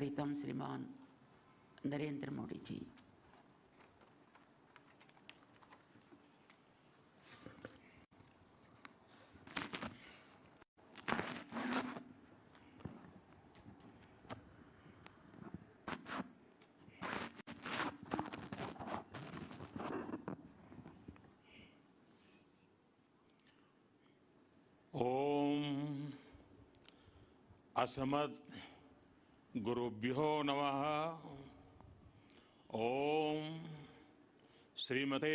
प्रीतम श्रीमान नरेंद्र मोदी जी। ओम असमत गुरुभ्यो नमः। ओम श्रीमते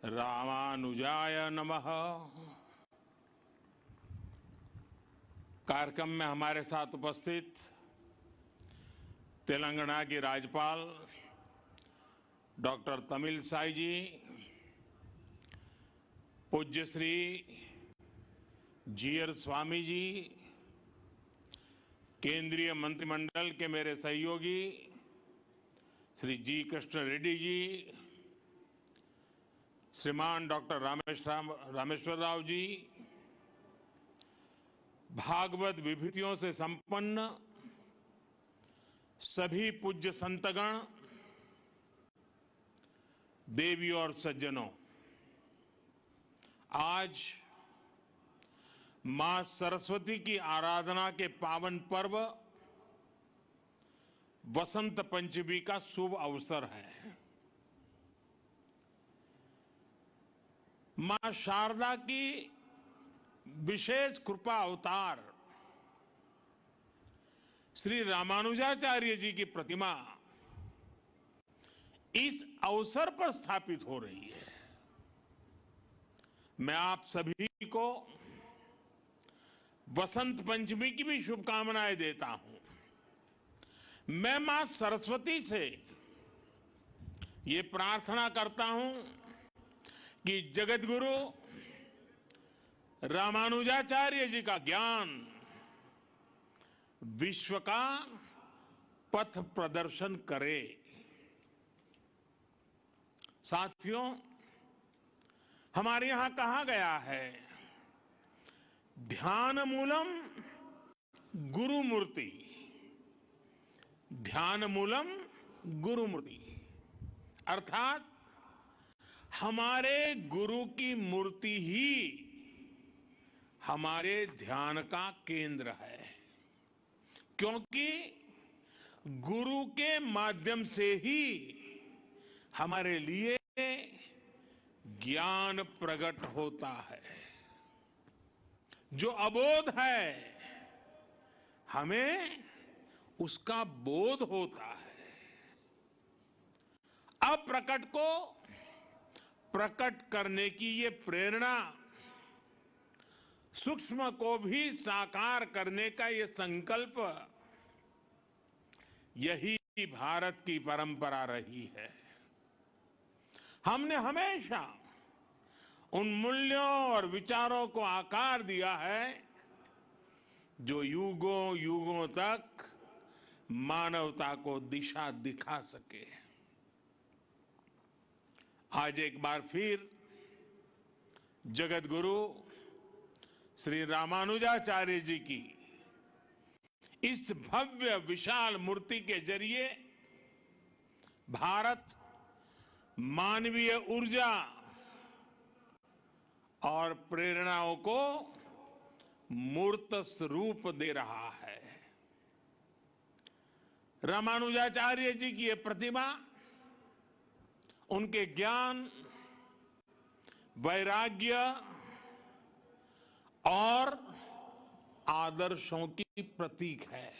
रामानुजाय नमः। कार्यक्रम में हमारे साथ उपस्थित तेलंगाना की राज्यपाल डॉक्टर तमिलसाई जी, पूज्य श्री जीआर स्वामी जी, केंद्रीय मंत्रिमंडल के मेरे सहयोगी श्री जी कृष्ण रेड्डी जी, श्रीमान डॉक्टर रामेश्वर राव जी, भागवत विभूतियों से संपन्न सभी पूज्य संतगण, देवी और सज्जनों, आज मां सरस्वती की आराधना के पावन पर्व वसंत पंचमी का शुभ अवसर है। मां शारदा की विशेष कृपा अवतार श्री रामानुजाचार्य जी की प्रतिमा इस अवसर पर स्थापित हो रही है। मैं आप सभी को वसंत पंचमी की भी शुभकामनाएं देता हूं। मैं मां सरस्वती से ये प्रार्थना करता हूं कि जगत गुरु रामानुजाचार्य जी का ज्ञान विश्व का पथ प्रदर्शन करे। साथियों, हमारे यहां कहा गया है, ध्यान मूलम गुरु मूर्ति, ध्यान मूलम गुरु मूर्ति, अर्थात हमारे गुरु की मूर्ति ही हमारे ध्यान का केंद्र है, क्योंकि गुरु के माध्यम से ही हमारे लिए ज्ञान प्रकट होता है। जो अबोध है हमें उसका बोध होता है। अप्रकट को प्रकट करने की ये प्रेरणा, सूक्ष्म को भी साकार करने का ये संकल्प, यही भारत की परंपरा रही है। हमने हमेशा उन मूल्यों और विचारों को आकार दिया है जो युगों युगों तक मानवता को दिशा दिखा सके। आज एक बार फिर जगत गुरु श्री रामानुजाचार्य जी की इस भव्य विशाल मूर्ति के जरिए भारत मानवीय ऊर्जा और प्रेरणाओं को मूर्त स्वरूप दे रहा है। रामानुजाचार्य जी की यह प्रतिमा उनके ज्ञान, वैराग्य और आदर्शों की प्रतीक है।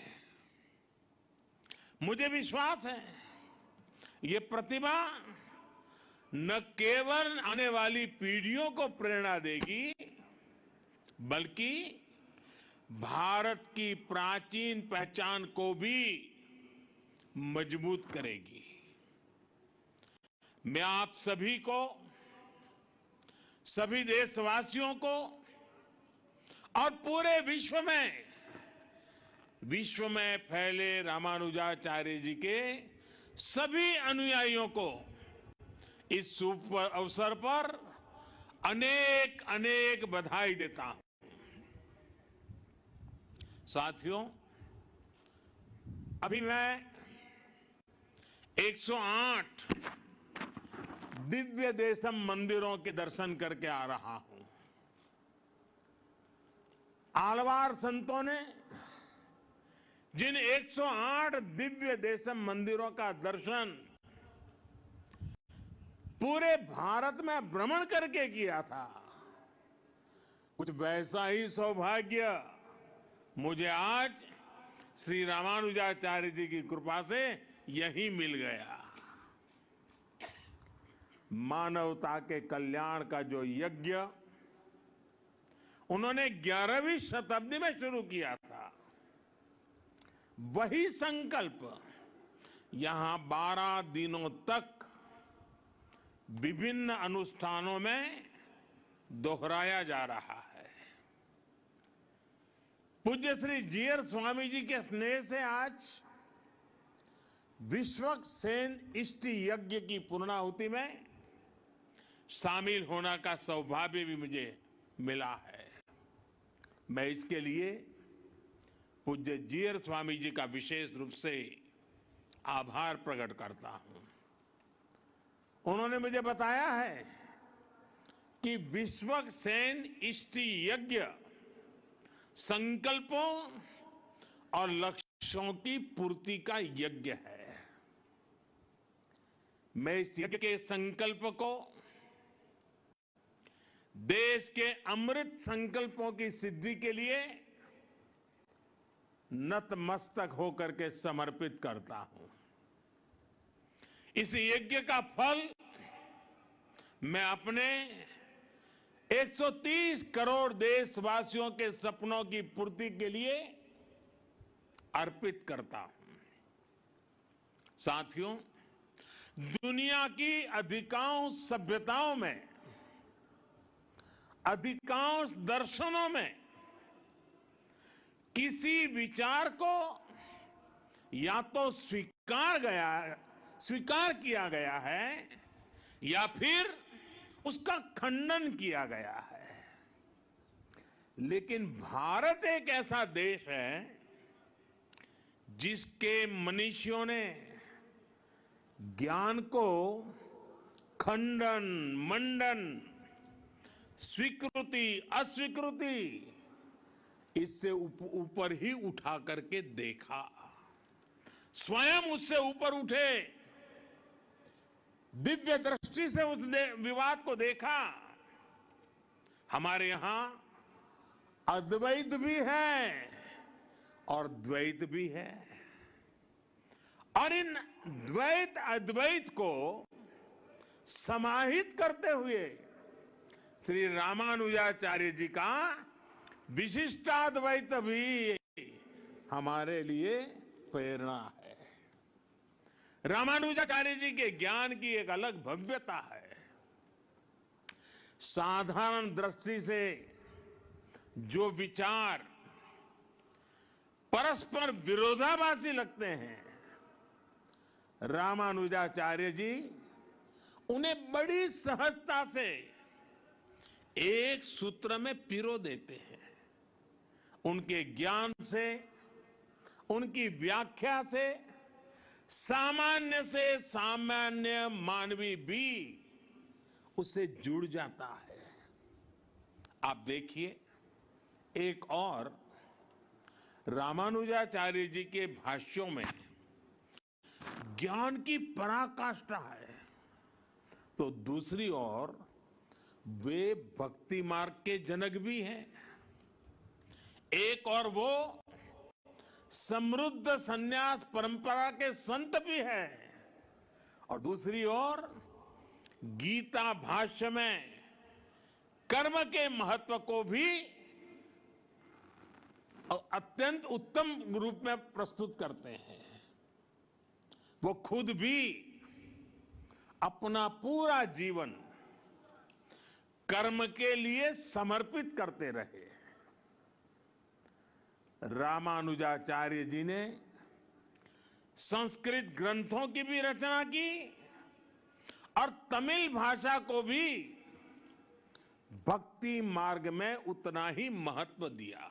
मुझे विश्वास है ये प्रतिमा न केवल आने वाली पीढ़ियों को प्रेरणा देगी, बल्कि भारत की प्राचीन पहचान को भी मजबूत करेगी। मैं आप सभी को, सभी देशवासियों को और पूरे विश्व में फैले रामानुजाचार्य जी के सभी अनुयायियों को इस शुभ अवसर पर अनेक अनेक बधाई देता हूं। साथियों, अभी मैं 108 दिव्य देशम मंदिरों के दर्शन करके आ रहा हूं। आलवार संतों ने जिन 108 दिव्य देशम मंदिरों का दर्शन पूरे भारत में भ्रमण करके किया था, कुछ वैसा ही सौभाग्य मुझे आज श्री रामानुजाचार्य जी की कृपा से यही मिल गया। मानवता के कल्याण का जो यज्ञ उन्होंने 11वीं शताब्दी में शुरू किया था, वही संकल्प यहां 12 दिनों तक विभिन्न अनुष्ठानों में दोहराया जा रहा है। पूज्य श्री जीयर स्वामी जी के स्नेह से आज विश्वक्सेन इष्टि यज्ञ की पूर्णाहुति में शामिल होने का सौभाग्य भी मुझे मिला है। मैं इसके लिए पूज्य जीयर स्वामी जी का विशेष रूप से आभार प्रकट करता हूं। उन्होंने मुझे बताया है कि विश्वक्सेन इष्टि यज्ञ संकल्पों और लक्ष्यों की पूर्ति का यज्ञ है। मैं इस यज्ञ के संकल्प को देश के अमृत संकल्पों की सिद्धि के लिए नतमस्तक होकर के समर्पित करता हूं। इस यज्ञ का फल मैं अपने 130 करोड़ देशवासियों के सपनों की पूर्ति के लिए अर्पित करता हूं। साथियों, दुनिया की अधिकांश सभ्यताओं में, अधिकांश दर्शनों में किसी विचार को या तो स्वीकार किया गया है या फिर उसका खंडन किया गया है। लेकिन भारत एक ऐसा देश है जिसके मनीषियों ने ज्ञान को खंडन, मंडन, स्वीकृति, अस्वीकृति इससे ऊपर ही उठा करके देखा, स्वयं उससे ऊपर उठे, दिव्य दृष्टि से उस विवाद को देखा। हमारे यहां अद्वैत भी है और द्वैत भी है, और इन द्वैत अद्वैत को समाहित करते हुए श्री रामानुजाचार्य जी का विशिष्टाद्वैत भी हमारे लिए प्रेरणा है। रामानुजाचार्य जी के ज्ञान की एक अलग भव्यता है। साधारण दृष्टि से जो विचार परस्पर विरोधाभासी लगते हैं, रामानुजाचार्य जी उन्हें बड़ी सहजता से एक सूत्र में पिरो देते हैं। उनके ज्ञान से, उनकी व्याख्या से सामान्य से सामान्य मानवी भी उससे जुड़ जाता है। आप देखिए, एक और रामानुजाचार्य जी के भाष्यों में ज्ञान की पराकाष्ठा है, तो दूसरी ओर वे भक्ति मार्ग के जनक भी हैं। एक और वो समृद्ध संन्यास परंपरा के संत भी हैं, और दूसरी ओर गीता भाष्य में कर्म के महत्व को भी अत्यंत उत्तम रूप में प्रस्तुत करते हैं। वो खुद भी अपना पूरा जीवन कर्म के लिए समर्पित करते रहे। रामानुजाचार्य जी ने संस्कृत ग्रंथों की भी रचना की और तमिल भाषा को भी भक्ति मार्ग में उतना ही महत्व दिया।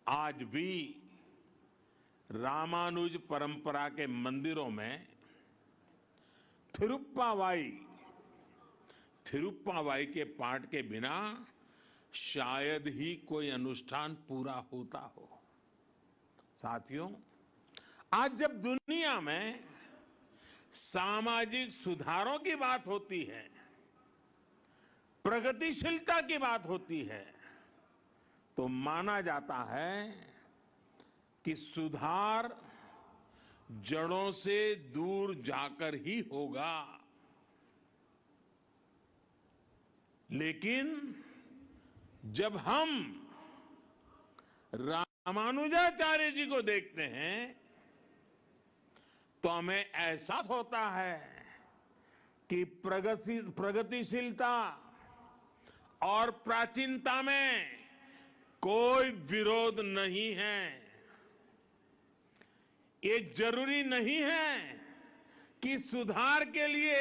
आज भी रामानुज परंपरा के मंदिरों में थिरुप्पावाई के पाठ के बिना शायद ही कोई अनुष्ठान पूरा होता हो। साथियों, आज जब दुनिया में सामाजिक सुधारों की बात होती है, प्रगतिशीलता की बात होती है, तो माना जाता है कि सुधार जड़ों से दूर जाकर ही होगा। लेकिन जब हम रामानुजाचार्य जी को देखते हैं तो हमें एहसास होता है कि प्रगतिशीलता और प्राचीनता में कोई विरोध नहीं है। ये जरूरी नहीं है कि सुधार के लिए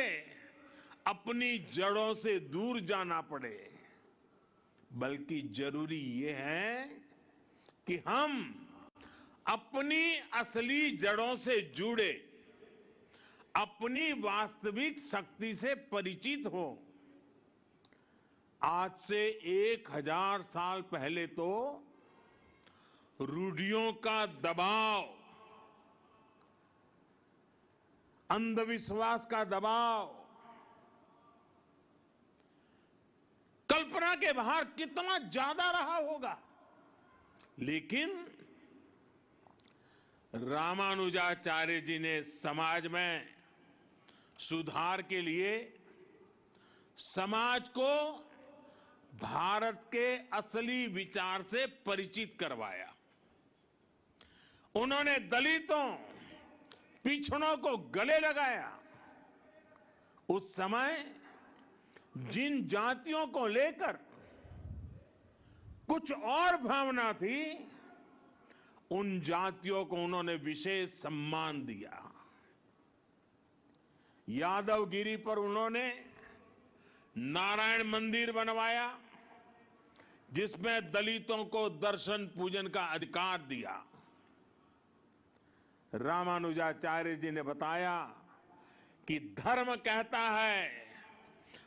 अपनी जड़ों से दूर जाना पड़े, बल्कि जरूरी ये है कि हम अपनी असली जड़ों से जुड़े, अपनी वास्तविक शक्ति से परिचित हो। आज से 1000 साल पहले तो रूढ़ियों का दबाव, अंधविश्वास का दबाव कल्पना के बाहर कितना ज्यादा रहा होगा। लेकिन रामानुजाचार्य जी ने समाज में सुधार के लिए समाज को भारत के असली विचार से परिचित करवाया। उन्होंने दलितों, पिछड़ों को गले लगाया। उस समय जिन जातियों को लेकर कुछ और भावना थी, उन जातियों को उन्होंने विशेष सम्मान दिया। यादवगिरी पर उन्होंने नारायण मंदिर बनवाया, जिसमें दलितों को दर्शन पूजन का अधिकार दिया। रामानुजाचार्य जी ने बताया कि धर्म कहता है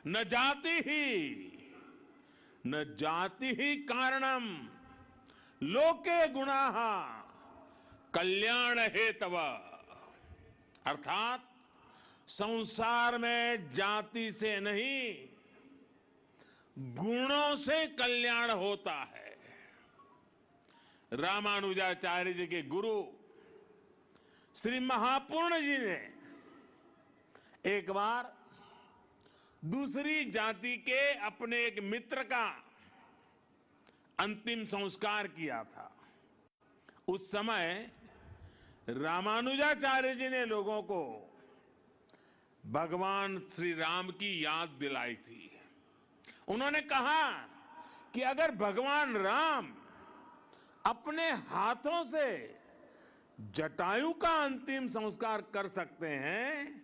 न जाति ही कारणम लोके गुणाः कल्याण हेतव। अर्थात संसार में जाति से नहीं, गुणों से कल्याण होता है। रामानुजाचार्य जी के गुरु श्री महापूर्ण जी ने एक बार दूसरी जाति के अपने एक मित्र का अंतिम संस्कार किया था। उस समय रामानुजाचार्य जी ने लोगों को भगवान श्री राम की याद दिलाई थी। उन्होंने कहा कि अगर भगवान राम अपने हाथों से जटायु का अंतिम संस्कार कर सकते हैं,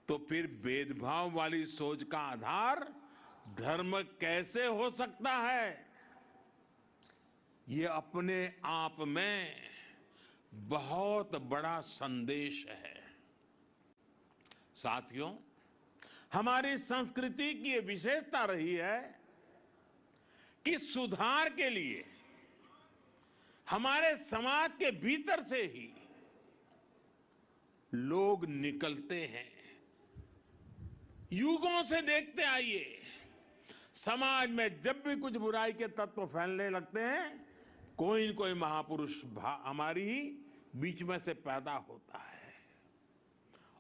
तो फिर भेदभाव वाली सोच का आधार धर्म कैसे हो सकता है? ये अपने आप में बहुत बड़ा संदेश है। साथियों, हमारी संस्कृति की ये विशेषता रही है कि सुधार के लिए हमारे समाज के भीतर से ही लोग निकलते हैं। युगों से देखते आइए, समाज में जब भी कुछ बुराई के तत्व फैलने लगते हैं, कोई न कोई महापुरुष हमारी ही बीच में से पैदा होता है।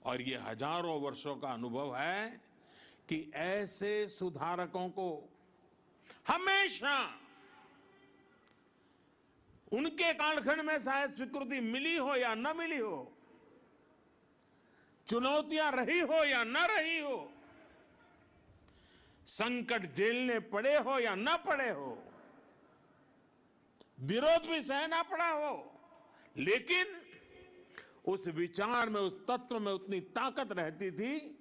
और ये हजारों वर्षों का अनुभव है कि ऐसे सुधारकों को हमेशा उनके कालखंड में शायद स्वीकृति मिली हो या न मिली हो, चुनौतियां रही हो या न रही हो, संकट झेलने पड़े हो या न पड़े हो, विरोध भी सहना पड़ा हो, लेकिन उस विचार में, उस तत्व में उतनी ताकत रहती थी,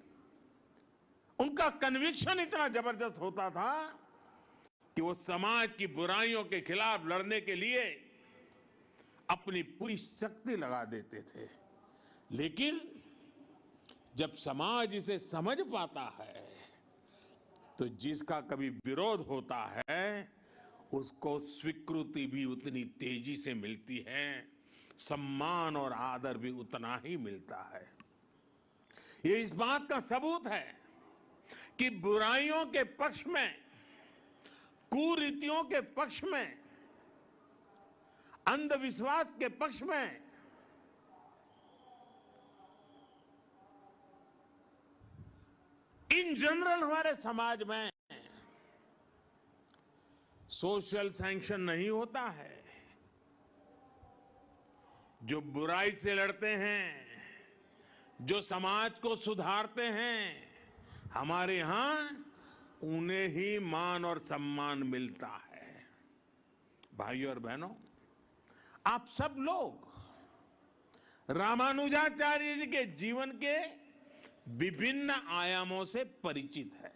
उनका कन्विक्शन इतना जबरदस्त होता था कि वो समाज की बुराइयों के खिलाफ लड़ने के लिए अपनी पूरी शक्ति लगा देते थे। लेकिन जब समाज इसे समझ पाता है तो जिसका कभी विरोध होता है उसको स्वीकृति भी उतनी तेजी से मिलती है, सम्मान और आदर भी उतना ही मिलता है। ये इस बात का सबूत है कि बुराइयों के पक्ष में, कुरीतियों के पक्ष में, अंधविश्वास के पक्ष में इन जनरल हमारे समाज में सोशल सैंक्शन नहीं होता है। जो बुराई से लड़ते हैं, जो समाज को सुधारते हैं, हमारे यहां उन्हें ही मान और सम्मान मिलता है। भाइयों और बहनों, आप सब लोग रामानुजाचार्य जी के जीवन के विभिन्न आयामों से परिचित है।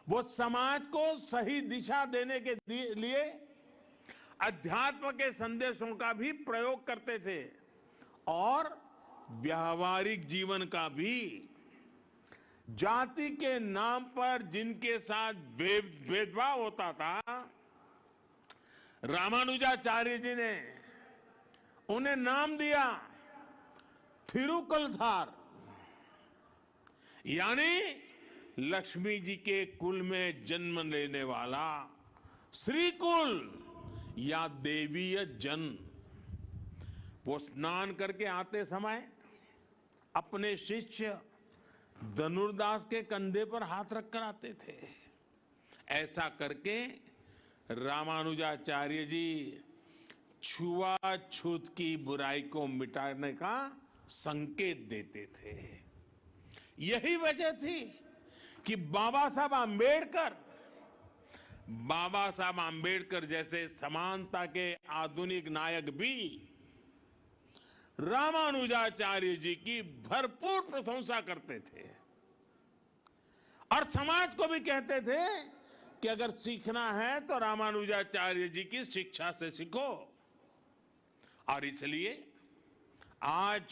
वो समाज को सही दिशा देने के लिए अध्यात्म के संदेशों का भी प्रयोग करते थे और व्यावहारिक जीवन का भी। जाति के नाम पर जिनके साथ भेदभाव होता था, रामानुजाचार्य जी ने उन्हें नाम दिया थिरुकलधार, यानी लक्ष्मी जी के कुल में जन्म लेने वाला श्री कुल या देवीय जन। वो स्नान करके आते समय अपने शिष्य धनुर्दास के कंधे पर हाथ रखकर आते थे। ऐसा करके रामानुजाचार्य जी छुआछूत की बुराई को मिटाने का संकेत देते थे। यही वजह थी कि बाबा साहब आंबेडकर जैसे समानता के आधुनिक नायक भी रामानुजाचार्य जी की भरपूर प्रशंसा करते थे और समाज को भी कहते थे कि अगर सीखना है तो रामानुजाचार्य जी की शिक्षा से सीखो। और इसलिए आज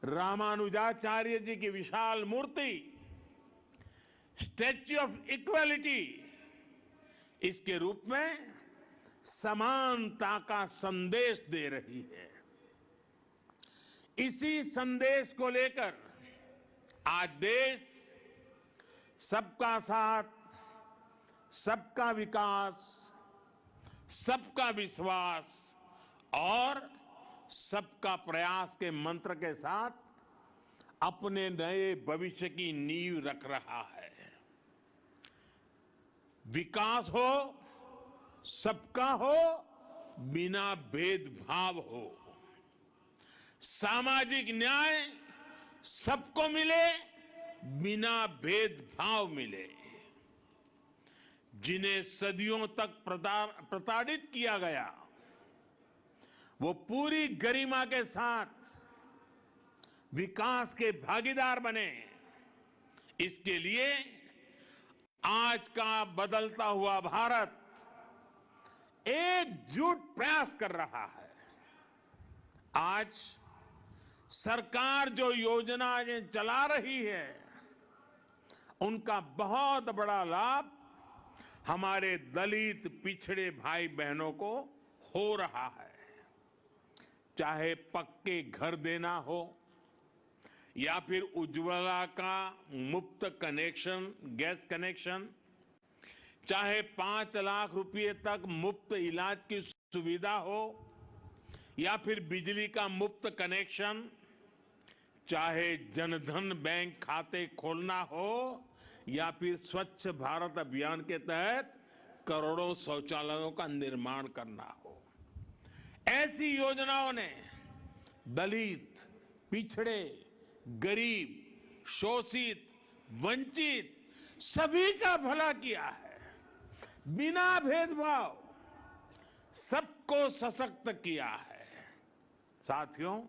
रामानुजाचार्य जी की विशाल मूर्ति स्टैच्यू ऑफ इक्वालिटी इसके रूप में समानता का संदेश दे रही है। इसी संदेश को लेकर आज देश सबका साथ, सबका विकास, सबका विश्वास और सबका प्रयास के मंत्र के साथ अपने नए भविष्य की नींव रख रहा है। विकास हो, सबका हो, बिना भेदभाव हो। सामाजिक न्याय सबको मिले, बिना भेदभाव मिले। जिन्हें सदियों तक प्रताड़ित किया गया वो पूरी गरिमा के साथ विकास के भागीदार बने। इसके लिए आज का बदलता हुआ भारत एकजुट प्रयास कर रहा है। आज सरकार जो योजनाएं चला रही है उनका बहुत बड़ा लाभ हमारे दलित पिछड़े भाई बहनों को हो रहा है। चाहे पक्के घर देना हो या फिर उज्ज्वला का मुफ्त कनेक्शन, गैस कनेक्शन, चाहे 5 लाख रुपए तक मुफ्त इलाज की सुविधा हो या फिर बिजली का मुफ्त कनेक्शन, चाहे जनधन बैंक खाते खोलना हो या फिर स्वच्छ भारत अभियान के तहत करोड़ों शौचालयों का निर्माण करना हो। ऐसी योजनाओं ने दलित, पिछड़े, गरीब, शोषित, वंचित सभी का भला किया है। बिना भेदभाव सबको सशक्त किया है। साथियों,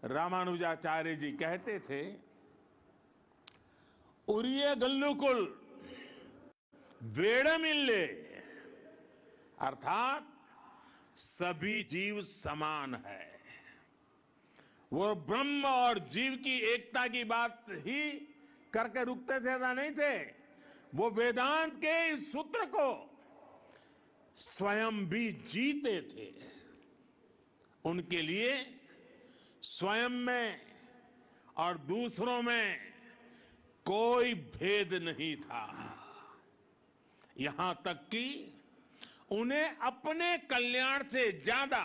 रामानुजाचार्य जी कहते थे, उरिये गल्लुकुल वेड़मिल्ले, अर्थात सभी जीव समान है। वो ब्रह्म और जीव की एकता की बात ही करके रुकते थे, ऐसा नहीं थे। वो वेदांत के इस सूत्र को स्वयं भी जीते थे। उनके लिए स्वयं में और दूसरों में कोई भेद नहीं था। यहां तक कि उन्हें अपने कल्याण से ज्यादा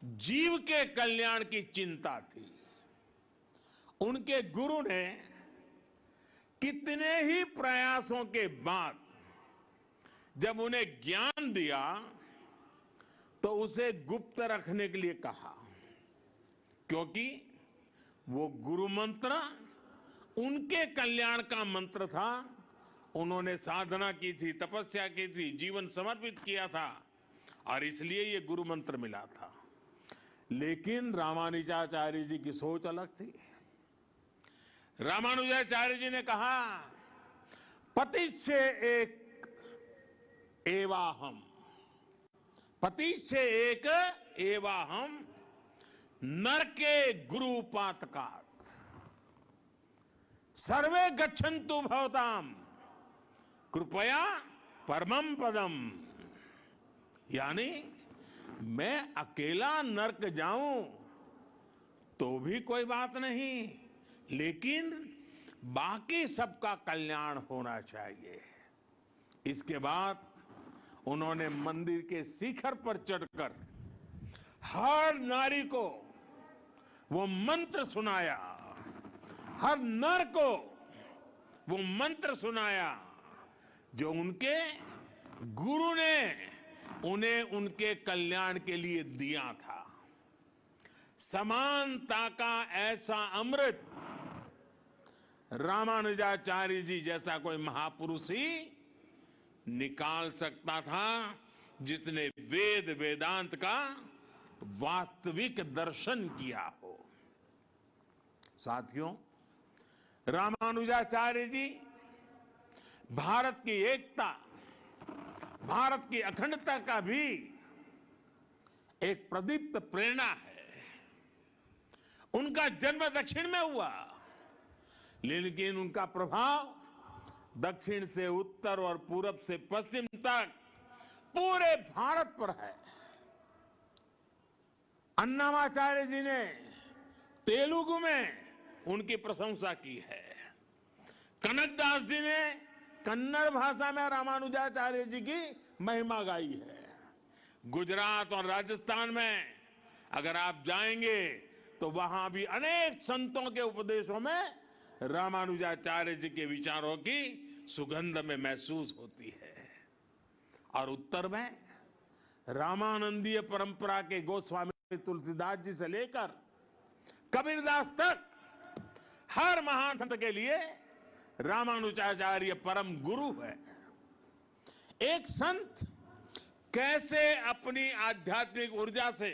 जीव के कल्याण की चिंता थी। उनके गुरु ने कितने ही प्रयासों के बाद जब उन्हें ज्ञान दिया तो उसे गुप्त रखने के लिए कहा, क्योंकि वो गुरु मंत्र उनके कल्याण का मंत्र था। उन्होंने साधना की थी, तपस्या की थी, जीवन समर्पित किया था और इसलिए ये गुरु मंत्र मिला था। लेकिन रामानुजाचार्य जी की सोच अलग थी। रामानुजाचार्य जी ने कहा, पतिश्चे एक एवाहम, पतिश्चे एक एवाहम, नरके गुरु पातकात्, सर्वे गच्छन्तु भवताम कृपया परमम पदम। यानी मैं अकेला नरक जाऊं तो भी कोई बात नहीं, लेकिन बाकी सबका कल्याण होना चाहिए। इसके बाद उन्होंने मंदिर के शिखर पर चढ़कर हर नारी को वो मंत्र सुनाया, हर नर को वो मंत्र सुनाया जो उनके गुरु ने उन्हें उनके कल्याण के लिए दिया था। समानता का ऐसा अमृत रामानुजाचार्य जी जैसा कोई महापुरुष ही निकाल सकता था, जिसने वेद वेदांत का वास्तविक दर्शन किया हो। साथियों, रामानुजाचार्य जी भारत की एकता, भारत की अखंडता का भी एक प्रदीप्त प्रेरणा है। उनका जन्म दक्षिण में हुआ, लेकिन उनका प्रभाव दक्षिण से उत्तर और पूरब से पश्चिम तक पूरे भारत पर है। अन्नामाचार्य जी ने तेलुगु में उनकी प्रशंसा की है। कनकदास जी ने कन्नड़ भाषा में रामानुजाचार्य जी की महिमा गाई है। गुजरात और राजस्थान में अगर आप जाएंगे तो वहां भी अनेक संतों के उपदेशों में रामानुजाचार्य जी के विचारों की सुगंध में महसूस होती है। और उत्तर में रामानंदीय परंपरा के गोस्वामी तुलसीदास जी से लेकर कबीरदास तक हर महान संत के लिए रामानुजाचार्य परम गुरु है। एक संत कैसे अपनी आध्यात्मिक ऊर्जा से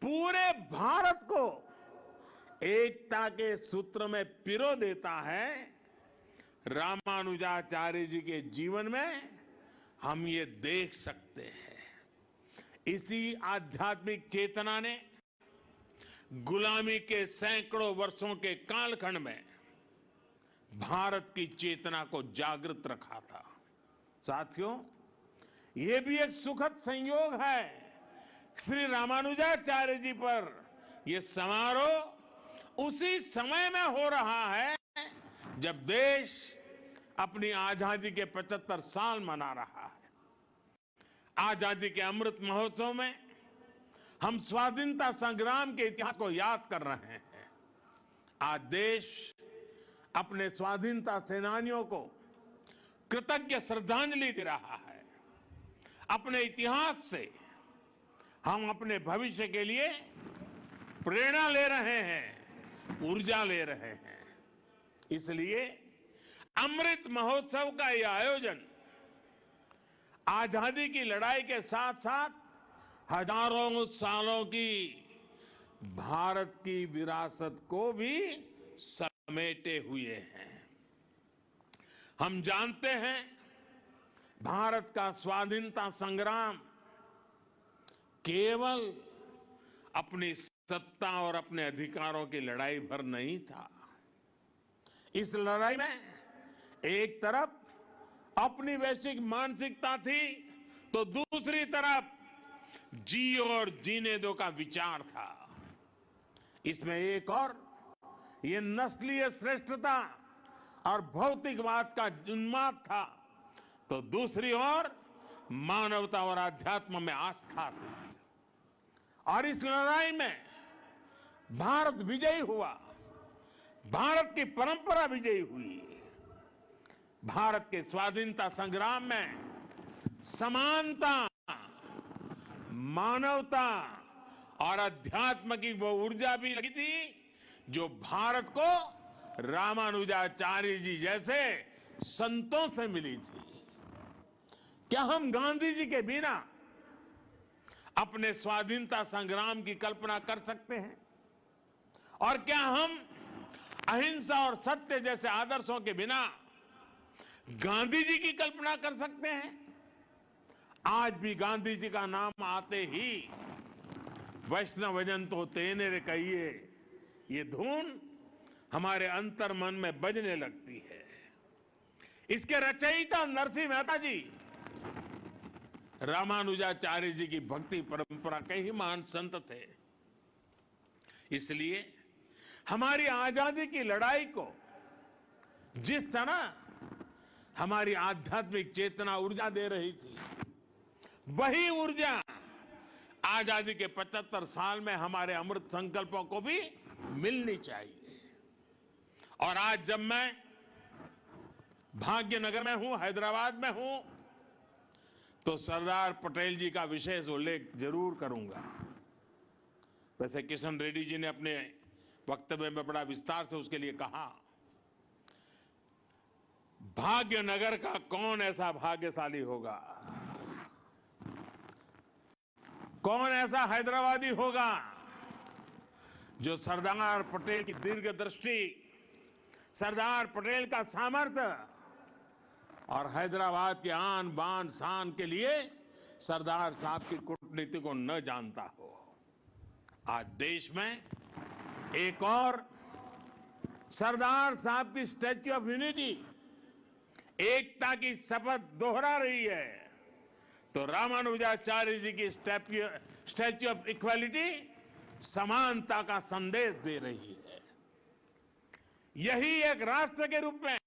पूरे भारत को एकता के सूत्र में पिरो देता है, रामानुजाचार्य जी के जीवन में हम ये देख सकते हैं। इसी आध्यात्मिक चेतना ने गुलामी के सैकड़ों वर्षों के कालखंड में भारत की चेतना को जागृत रखा था। साथियों, ये भी एक सुखद संयोग है, श्री रामानुजाचार्य जी पर यह समारोह उसी समय में हो रहा है जब देश अपनी आजादी के 75 साल मना रहा है। आजादी के अमृत महोत्सव में हम स्वाधीनता संग्राम के इतिहास को याद कर रहे हैं। आज देश अपने स्वाधीनता सेनानियों को कृतज्ञ श्रद्धांजलि दे रहा है। अपने इतिहास से हम अपने भविष्य के लिए प्रेरणा ले रहे हैं, ऊर्जा ले रहे हैं। इसलिए अमृत महोत्सव का यह आयोजन आजादी की लड़ाई के साथ साथ हजारों सालों की भारत की विरासत को भी समेटे हुए हैं। हम जानते हैं, भारत का स्वाधीनता संग्राम केवल अपनी सत्ता और अपने अधिकारों की लड़ाई भर नहीं था। इस लड़ाई में एक तरफ अपनी वैश्विक मानसिकता थी, तो दूसरी तरफ जी और जीने दो का विचार था। इसमें एक और ये नस्लीय श्रेष्ठता और भौतिकवाद का उन्माद था, तो दूसरी ओर मानवता और आध्यात्म में आस्था थी। और इस लड़ाई में भारत विजयी हुआ, भारत की परंपरा विजयी हुई। भारत के स्वाधीनता संग्राम में समानता, मानवता और अध्यात्म की वो ऊर्जा भी लगी थी जो भारत को रामानुजाचार्य जी जैसे संतों से मिली थी। क्या हम गांधी जी के बिना अपने स्वाधीनता संग्राम की कल्पना कर सकते हैं? और क्या हम अहिंसा और सत्य जैसे आदर्शों के बिना गांधी जी की कल्पना कर सकते हैं? आज भी गांधी जी का नाम आते ही वैष्णवजन तो तेने रे कहिए, ये धुन हमारे अंतर मन में बजने लगती है। इसके रचयिता नरसिंह मेहता जी रामानुजाचार्य जी की भक्ति परंपरा के ही महान संत थे। इसलिए हमारी आजादी की लड़ाई को जिस तरह हमारी आध्यात्मिक चेतना ऊर्जा दे रही थी, वही ऊर्जा आजादी के 75 साल में हमारे अमृत संकल्पों को भी मिलनी चाहिए। और आज जब मैं भाग्यनगर में हूं, हैदराबाद में हूं, तो सरदार पटेल जी का विशेष उल्लेख जरूर करूंगा। वैसे किशन रेड्डी जी ने अपने वक्तव्य में बड़ा विस्तार से उसके लिए कहा। भाग्यनगर का कौन ऐसा भाग्यशाली होगा, कौन ऐसा हैदराबादी होगा जो सरदार पटेल की दीर्घदृष्टि, सरदार पटेल का सामर्थ्य और हैदराबाद के आन बान शान के लिए सरदार साहब की कूटनीति को न जानता हो। आज देश में एक और सरदार साहब की स्टैच्यू ऑफ यूनिटी एकता की शपथ दोहरा रही है, तो रामानुजाचार्य जी की स्टैच्यू ऑफ इक्वालिटी समानता का संदेश दे रही है। यही एक राष्ट्र के रूप में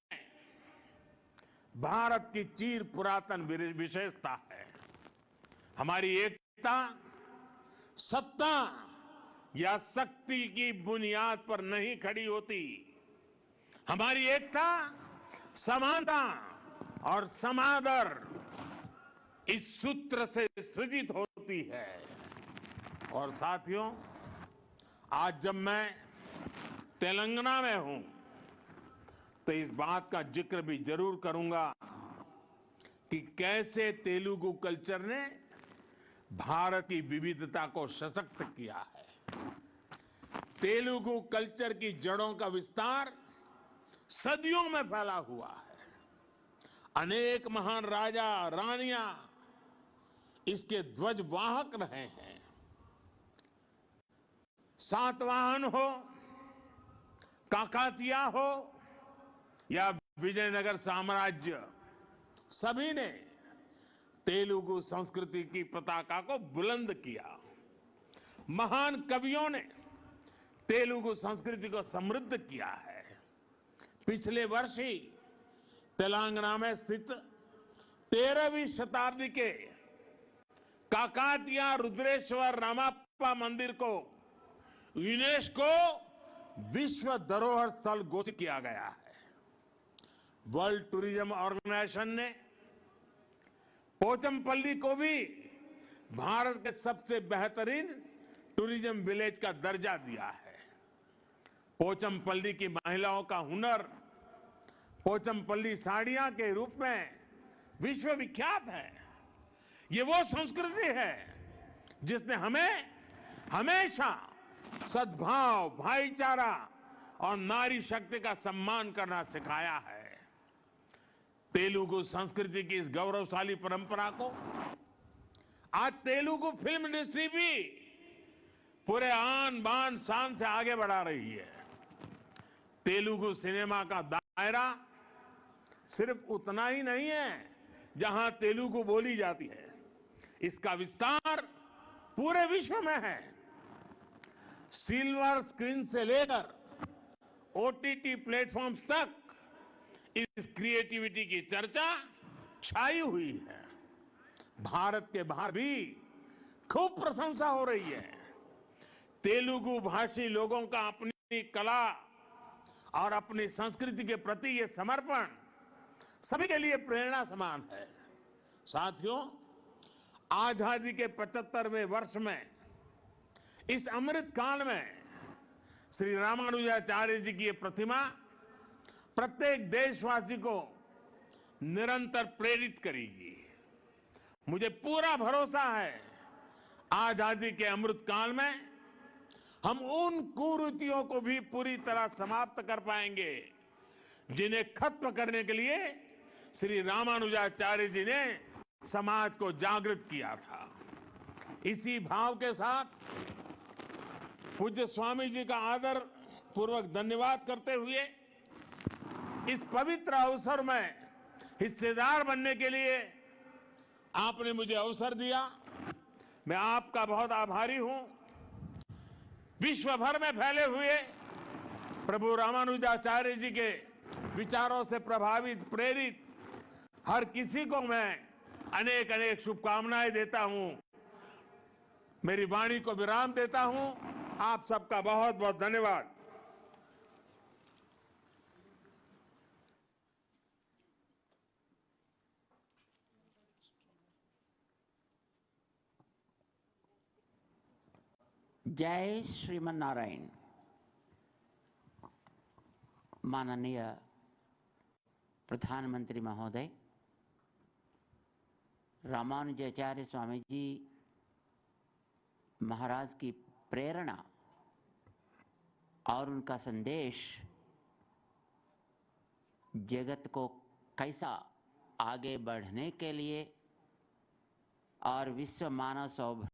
भारत की चिर पुरातन विशेषता है। हमारी एकता सत्ता या शक्ति की बुनियाद पर नहीं खड़ी होती। हमारी एकता समानता और समादर इस सूत्र से सृजित होती है। और साथियों, आज जब मैं तेलंगाना में हूं, तो इस बात का जिक्र भी जरूर करूंगा कि कैसे तेलुगु कल्चर ने भारत की विविधता को सशक्त किया है। तेलुगु कल्चर की जड़ों का विस्तार सदियों में फैला हुआ है। अनेक महान राजा रानियां इसके ध्वजवाहक रहे हैं। सातवाहन हो, काकातिया हो या विजयनगर साम्राज्य, सभी ने तेलुगु संस्कृति की पताका को बुलंद किया। महान कवियों ने तेलुगु संस्कृति को समृद्ध किया है। पिछले वर्ष ही तेलंगाना में स्थित 13वीं शताब्दी के काकातिया रुद्रेश्वर रामप्पा मंदिर को यूनेस्को विश्व धरोहर स्थल घोषित किया गया है। वर्ल्ड टूरिज्म ऑर्गेनाइजेशन ने पोचमपल्ली को भी भारत के सबसे बेहतरीन टूरिज्म विलेज का दर्जा दिया है। पोचमपल्ली की महिलाओं का हुनर पोचमपल्ली साड़ियां के रूप में विश्व विख्यात है। ये वो संस्कृति है जिसने हमें हमेशा सद्भाव, भाईचारा और नारी शक्ति का सम्मान करना सिखाया है। तेलुगु संस्कृति की इस गौरवशाली परंपरा को आज तेलुगु फिल्म इंडस्ट्री भी पूरे आन बान शान से आगे बढ़ा रही है। तेलुगु सिनेमा का दायरा सिर्फ उतना ही नहीं है जहां तेलुगु बोली जाती है, इसका विस्तार पूरे विश्व में है। सिल्वर स्क्रीन से लेकर ओटीटी प्लेटफॉर्म्स तक इस क्रिएटिविटी की चर्चा छाई हुई है। भारत के बाहर भी खूब प्रशंसा हो रही है। तेलुगु भाषी लोगों का अपनी कला और अपनी संस्कृति के प्रति ये समर्पण सभी के लिए प्रेरणा समान है। साथियों, आजादी के 75वें वर्ष में इस अमृत काल में श्री रामानुजाचार्य जी की ये प्रतिमा प्रत्येक देशवासी को निरंतर प्रेरित करेगी। मुझे पूरा भरोसा है आजादी के अमृत काल में हम उन कुरीतियों को भी पूरी तरह समाप्त कर पाएंगे जिन्हें खत्म करने के लिए श्री रामानुजाचार्य जी ने समाज को जागृत किया था। इसी भाव के साथ पूज्य स्वामी जी का आदर पूर्वक धन्यवाद करते हुए इस पवित्र अवसर में हिस्सेदार बनने के लिए आपने मुझे अवसर दिया। मैं आपका बहुत आभारी हूं। विश्व भर में फैले हुए प्रभु रामानुजाचार्य जी के विचारों से प्रभावित, प्रेरित हर किसी को मैं अनेक अनेक शुभकामनाएं देता हूं। मेरी वाणी को विराम देता हूं। आप सबका बहुत बहुत धन्यवाद। जय श्रीमन नारायण। माननीय प्रधानमंत्री महोदय, रामानुजाचार्य स्वामी जी महाराज की प्रेरणा और उनका संदेश जगत को कैसा आगे बढ़ने के लिए और विश्व मानव सौभाग्य